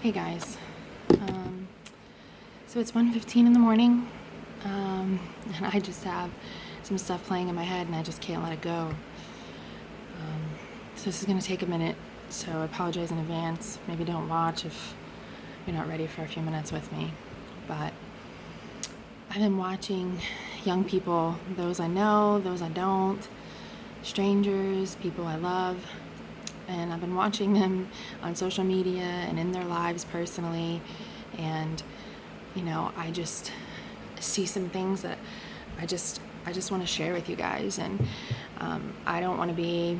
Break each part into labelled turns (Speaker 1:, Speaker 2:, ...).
Speaker 1: Hey guys, so it's 1:15 in the morning, and I just have some stuff playing in my head and I just can't let it go. So this is going to take a minute, so I apologize in advance. Maybe don't watch if you're not ready for a few minutes with me. But I've been watching young people, those I know, those I don't, strangers, people I love, and I've been watching them on social media and in their lives personally, and I just see some things that I just want to share with you guys. And I don't want to be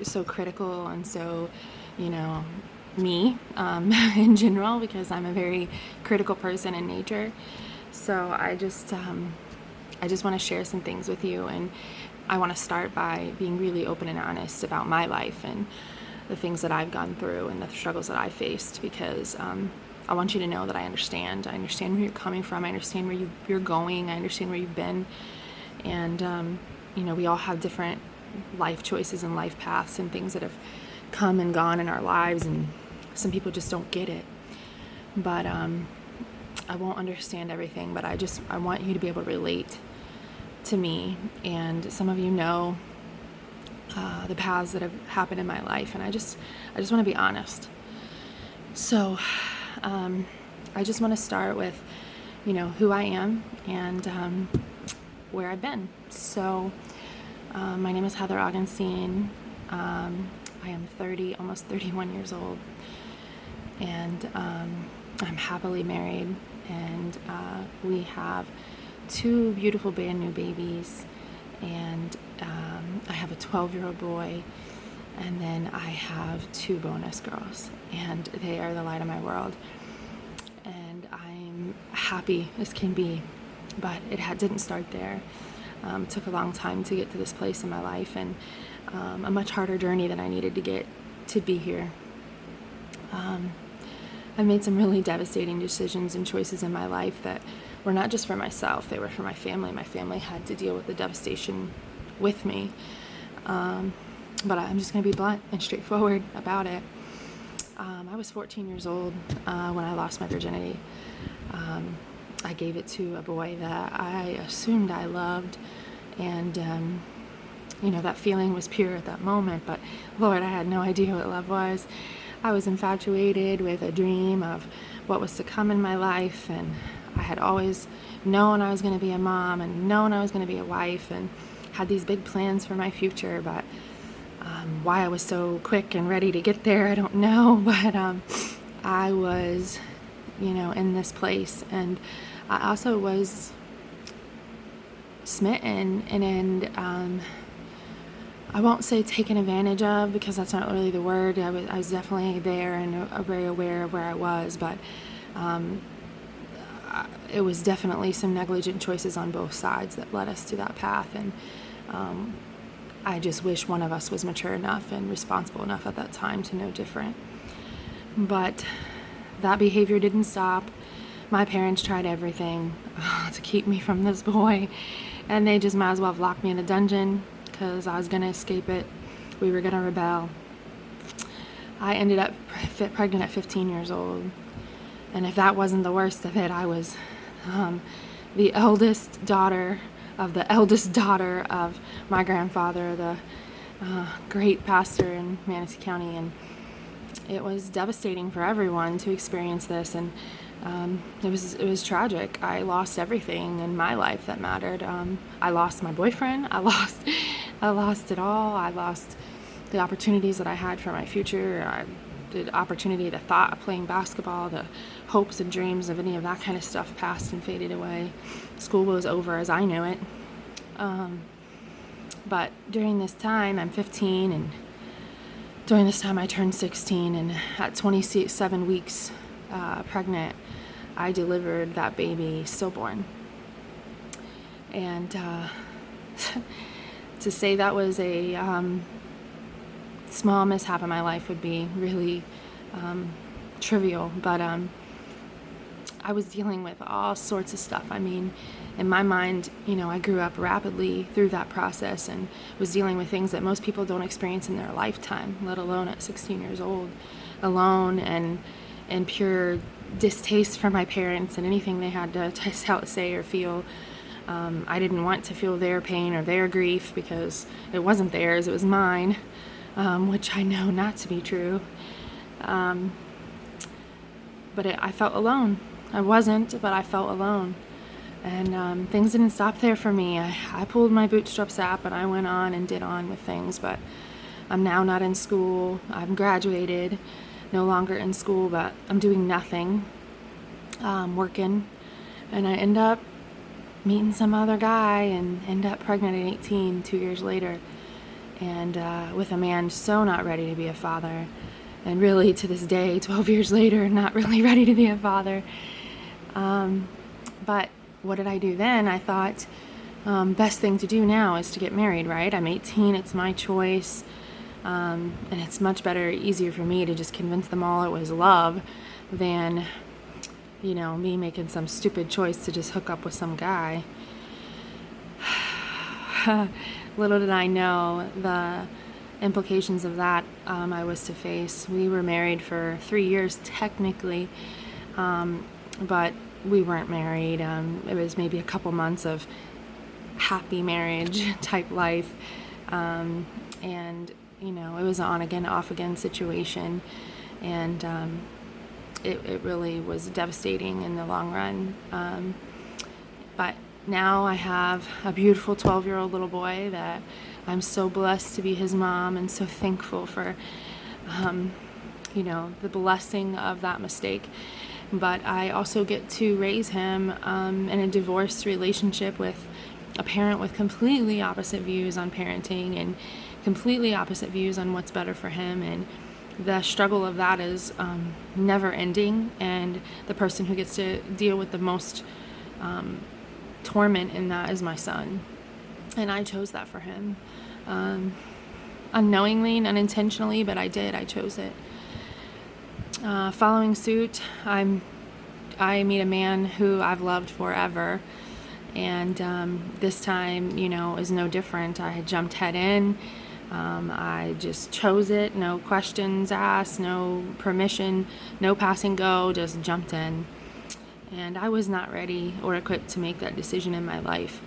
Speaker 1: so critical and so me in general, because I'm a very critical person in nature. So I just want to share some things with you, and I want to start by being really open and honest about my life and the things that I've gone through and the struggles that I faced, because I want you to know that I understand. I understand where you're coming from. I understand where you're going. I understand where you've been. And, we all have different life choices and life paths and things that have come and gone in our lives, and some people just don't get it. But I won't understand everything, but I want you to be able to relate to me. And some of you know the paths that have happened in my life, and I just want to be honest. So I just want to start with who I am and where I've been. So my name is Heather Augenstein. I am 30, almost 31 years old, and I'm happily married, and we have two beautiful brand new babies, and I have a 12-year-old boy, and then I have two bonus girls, and they are the light of my world. And I'm happy as can be, but it didn't start there. It took a long time to get to this place in my life, and a much harder journey than I needed to get to be here. I've made some really devastating decisions and choices in my life that were not just for myself, they were for my family. My family had to deal with the devastation with me. But I'm just going to be blunt and straightforward about it. I was 14 years old when I lost my virginity. I gave it to a boy that I assumed I loved, and that feeling was pure at that moment, but Lord, I had no idea what love was. I was infatuated with a dream of what was to come in my life, and I had always known I was going to be a mom and known I was going to be a wife and had these big plans for my future. But why I was so quick and ready to get there, I don't know. But I was, in this place, and I also was smitten and I won't say taken advantage of, because that's not really the word. I was definitely there and very aware of where I was, but it was definitely some negligent choices on both sides that led us to that path. And I just wish one of us was mature enough and responsible enough at that time to know different. But that behavior didn't stop. My parents tried everything to keep me from this boy, and they just might as well have locked me in a dungeon, because I was going to escape it. We were going to rebel. I ended up pregnant at 15 years old. And if that wasn't the worst of it, I was the eldest daughter of the eldest daughter of my grandfather, the great pastor in Manatee County. And it was devastating for everyone to experience this. And it was tragic. I lost everything in my life that mattered. I lost my boyfriend. I lost it all. I lost the opportunities that I had for my future. The opportunity, the thought of playing basketball, the hopes and dreams of any of that kind of stuff passed and faded away. School was over as I knew it. But during this time, I'm 15, and during this time I turned 16, and at 27 weeks pregnant, I delivered that baby stillborn. And to say that was a small mishap in my life would be really trivial, but I was dealing with all sorts of stuff. I mean, in my mind, I grew up rapidly through that process and was dealing with things that most people don't experience in their lifetime, let alone at 16 years old, alone, and and pure distaste for my parents and anything they had to say or feel. I didn't want to feel their pain or their grief because it wasn't theirs, it was mine, which I know not to be true. But I felt alone. I wasn't, but I felt alone. And things didn't stop there for me. I pulled my bootstraps up and I went on and did on with things, but I'm now not in school. I'm graduated, no longer in school, but I'm doing nothing, working, and I end up meeting some other guy and end up pregnant at 18, 2 years later, and with a man so not ready to be a father, and really to this day, 12 years later, not really ready to be a father. But what did I do then? I thought, best thing to do now is to get married, right? I'm 18, it's my choice, and it's much better, easier for me to just convince them all it was love than, me making some stupid choice to just hook up with some guy. Little did I know the implications of that I was to face. We were married for 3 years technically, but we weren't married. It was maybe a couple months of happy marriage type life, and it was an on again, off again situation, and it really was devastating in the long run. But now I have a beautiful 12-year-old little boy that I'm so blessed to be his mom, and so thankful for, the blessing of that mistake. But I also get to raise him in a divorced relationship with a parent with completely opposite views on parenting and completely opposite views on what's better for him. And the struggle of that is never ending. And the person who gets to deal with the most torment in that is my son. And I chose that for him. Unknowingly and unintentionally, but I did. I chose it. Following suit, I meet a man who I've loved forever, and this time, is no different. I had jumped head in. I just chose it, no questions asked, no permission, no passing go, just jumped in. And I was not ready or equipped to make that decision in my life.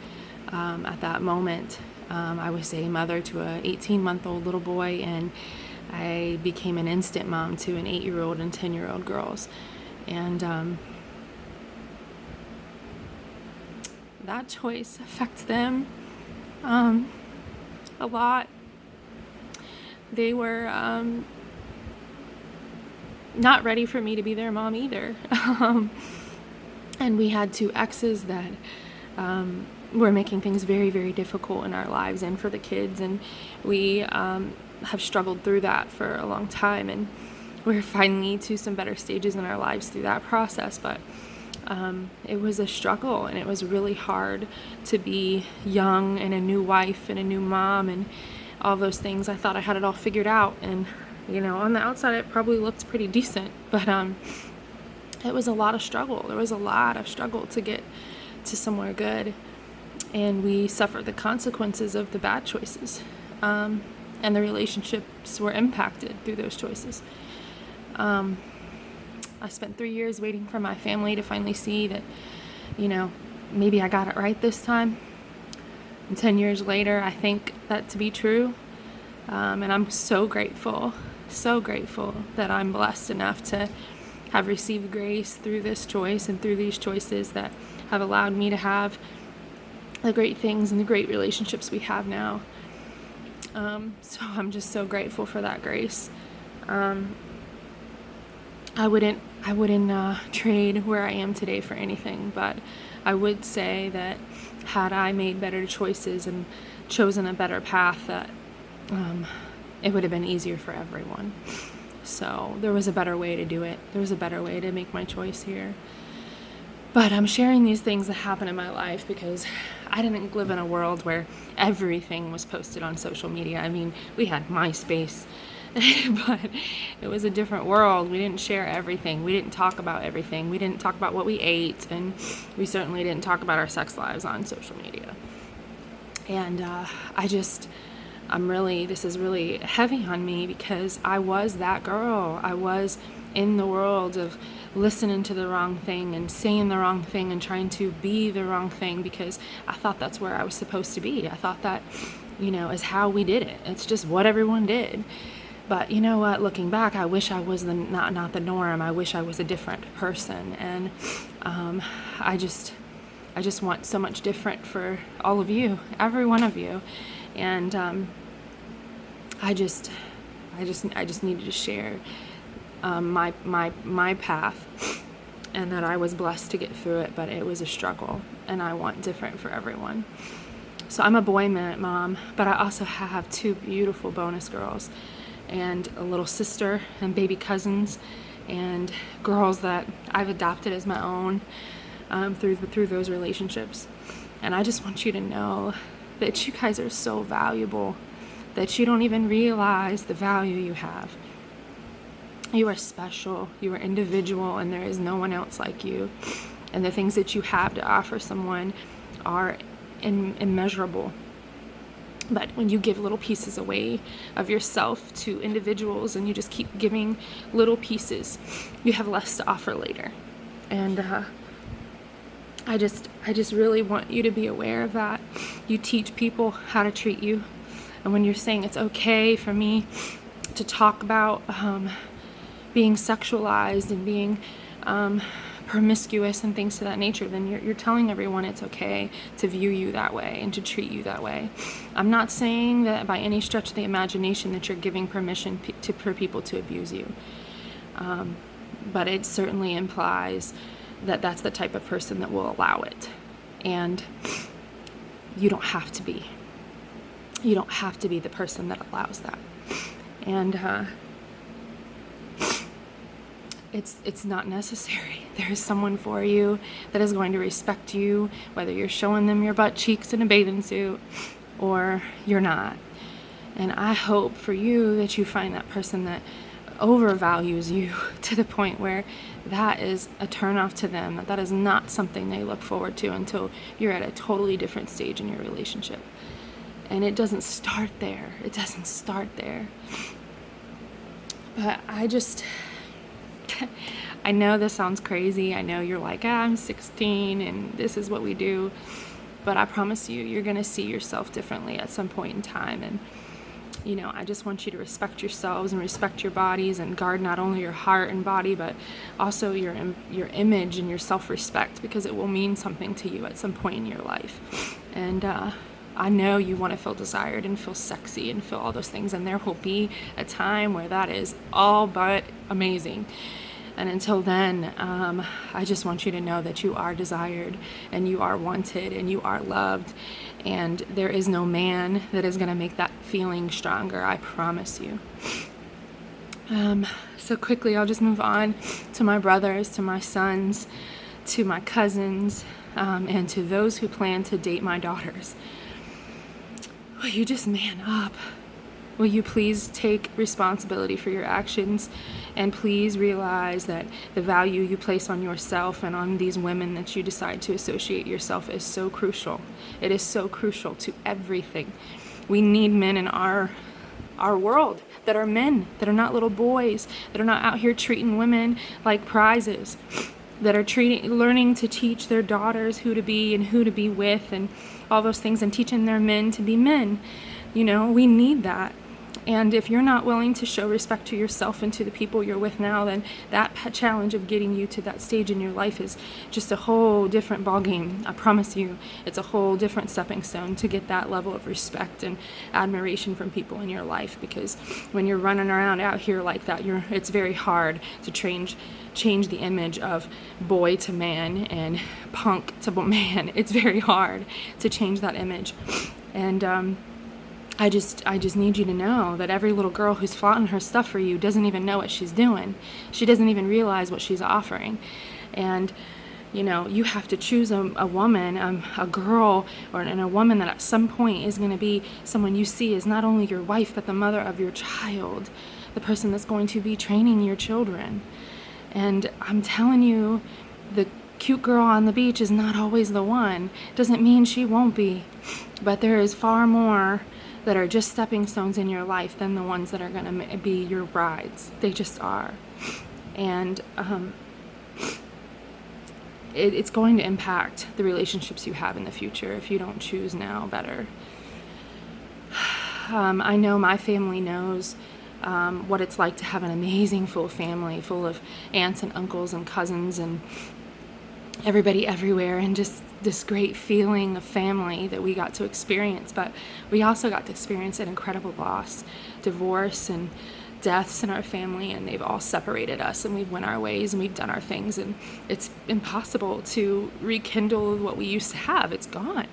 Speaker 1: At that moment, I was a mother to a 18-month-old little boy, and I became an instant mom to an 8-year-old and 10-year-old girls. And that choice affects them a lot. They were not ready for me to be their mom either. And we had 2 exes that were making things very, very difficult in our lives and for the kids. And we have struggled through that for a long time. And we're finally to some better stages in our lives through that process. But it was a struggle, and it was really hard to be young and a new wife and a new mom and all those things. I thought I had it all figured out, and on the outside it probably looked pretty decent, but it was a lot of struggle. There was a lot of struggle to get to somewhere good, and we suffered the consequences of the bad choices, and the relationships were impacted through those choices. I spent 3 years waiting for my family to finally see that, maybe I got it right this time. And 10 years later, I think that to be true. And I'm so grateful that I'm blessed enough to have received grace through this choice and through these choices that have allowed me to have the great things and the great relationships we have now. So I'm just so grateful for that grace. I wouldn't trade where I am today for anything, but I would say that had I made better choices and chosen a better path, that it would have been easier for everyone. So there was a better way to do it. There was a better way to make my choice here. But I'm sharing these things that happen in my life because I didn't live in a world where everything was posted on social media. I mean, we had MySpace, but it was a different world. We didn't share everything. We didn't talk about everything. We didn't talk about what we ate, and we certainly didn't talk about our sex lives on social media. And this is really heavy on me because I was that girl. I was in the world of listening to the wrong thing and saying the wrong thing and trying to be the wrong thing because I thought that's where I was supposed to be. I thought that, is how we did it. It's just what everyone did. But you know what? Looking back, I wish I was not the norm. I wish I was a different person. And I just want so much different for all of you, every one of you. And I just needed to share my path, and that I was blessed to get through it, but it was a struggle, and I want different for everyone. So I'm a boy mom, but I also have 2 beautiful bonus girls, and a little sister and baby cousins, and girls that I've adopted as my own through those relationships. And I just want you to know that you guys are so valuable, that you don't even realize the value you have. You are special, you are individual, and there is no one else like you. And the things that you have to offer someone are immeasurable. But when you give little pieces away of yourself to individuals and you just keep giving little pieces, you have less to offer later. And I just really want you to be aware of that. You teach people how to treat you. And when you're saying it's okay for me to talk about being sexualized and being promiscuous and things to that nature, then you're telling everyone it's okay to view you that way and to treat you that way. I'm not saying that by any stretch of the imagination that you're giving permission for people to abuse you. But it certainly implies that that's the type of person that will allow it. And you don't have to be. You don't have to be the person that allows that. And it's not necessary. There is someone for you that is going to respect you, whether you're showing them your butt cheeks in a bathing suit or you're not. And I hope for you that you find that person that overvalues you to the point where that is a turnoff to them, that is not something they look forward to until you're at a totally different stage in your relationship. And it doesn't start there. It doesn't start there. But I know this sounds crazy. I know you're like, I'm 16 and this is what we do. But I promise you, you're going to see yourself differently at some point in time. And, I just want you to respect yourselves and respect your bodies and guard not only your heart and body, but also your image and your self-respect, because it will mean something to you at some point in your life. And I know you want to feel desired and feel sexy and feel all those things. And there will be a time where that is all but amazing. And until then, I just want you to know that you are desired and you are wanted and you are loved. And there is no man that is going to make that feeling stronger. I promise you. So quickly, I'll just move on to my brothers, to my sons, to my cousins, and to those who plan to date my daughters. Will you just man up? Will you please take responsibility for your actions, and please realize that the value you place on yourself and on these women that you decide to associate yourself is so crucial. It is so crucial to everything. We need men in our world that are men, that are not little boys, that are not out here treating women like prizes, that are learning to teach their daughters who to be and who to be with and all those things, and teaching their men to be men. We need that. And if you're not willing to show respect to yourself and to the people you're with now, then that challenge of getting you to that stage in your life is just a whole different ballgame. I promise you, it's a whole different stepping stone to get that level of respect and admiration from people in your life. Because when you're running around out here like that, it's very hard to change the image of boy to man and punk to man. It's very hard to change that image. And I just need you to know that every little girl who's flaunting her stuff for you doesn't even know what she's doing. She doesn't even realize what she's offering. And, you have to choose a woman, a girl, and a woman that at some point is going to be someone you see as not only your wife, but the mother of your child, the person that's going to be training your children. And I'm telling you, the cute girl on the beach is not always the one. Doesn't mean she won't be. But there is far more that are just stepping stones in your life than the ones that are going to be your brides. They just are. And it's going to impact the relationships you have in the future if you don't choose now better. I know my family knows what it's like to have an amazing full family full of aunts and uncles and cousins and everybody everywhere, and just this great feeling of family that we got to experience. But we also got to experience an incredible loss, divorce, and deaths in our family, and they've all separated us, and we've went our ways and we've done our things, and it's impossible to rekindle what we used to have. It's gone.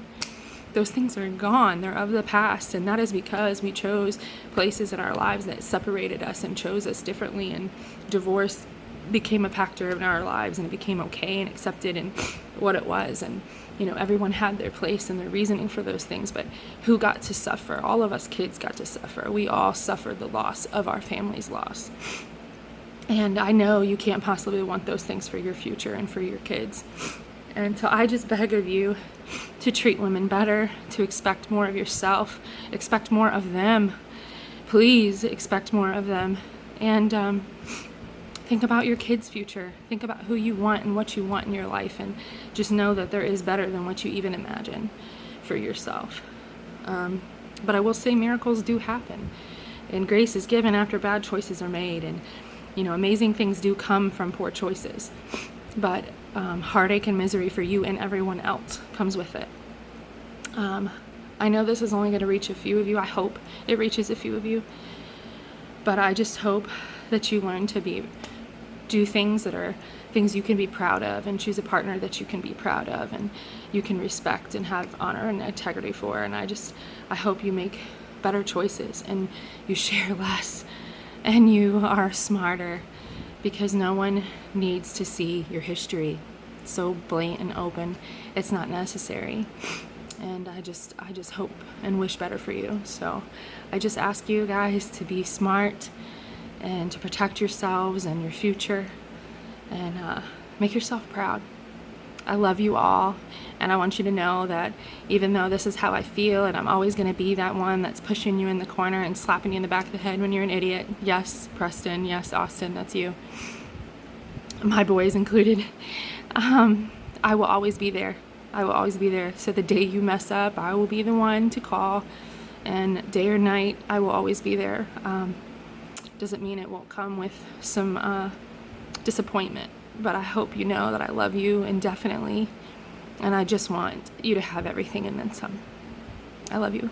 Speaker 1: Those things are gone. They're of the past, and that is because we chose places in our lives that separated us and chose us differently, and divorce became a factor in our lives, and it became okay and accepted and what it was. And everyone had their place and their reasoning for those things, but who got to suffer? All of us kids got to suffer. We all suffered the loss of our family's loss. And I know you can't possibly want those things for your future and for your kids. And so I just beg of you to treat women better, to expect more of yourself, expect more of them. Please expect more of them. And think about your kids' future. Think about who you want and what you want in your life, and just know that there is better than what you even imagine for yourself. But I will say miracles do happen, and grace is given after bad choices are made, and amazing things do come from poor choices. But heartache and misery for you and everyone else comes with it. I know this is only going to reach a few of you. I hope it reaches a few of you. But I just hope that you learn to do things that are things you can be proud of, and choose a partner that you can be proud of and you can respect and have honor and integrity for. And I hope you make better choices and you share less and you are smarter, because no one needs to see your history so blatant and open. It's not necessary. And I just hope and wish better for you. So I just ask you guys to be smart and to protect yourselves and your future, and make yourself proud. I love you all, and I want you to know that even though this is how I feel, and I'm always going to be that one that's pushing you in the corner and slapping you in the back of the head when you're an idiot. Yes, Preston. Yes, Austin. That's you. My boys included. I will always be there. I will always be there. So the day you mess up, I will be the one to call, and day or night, I will always be there. Doesn't mean it won't come with some disappointment, but I hope you know that I love you indefinitely, and I just want you to have everything and then some. I love you.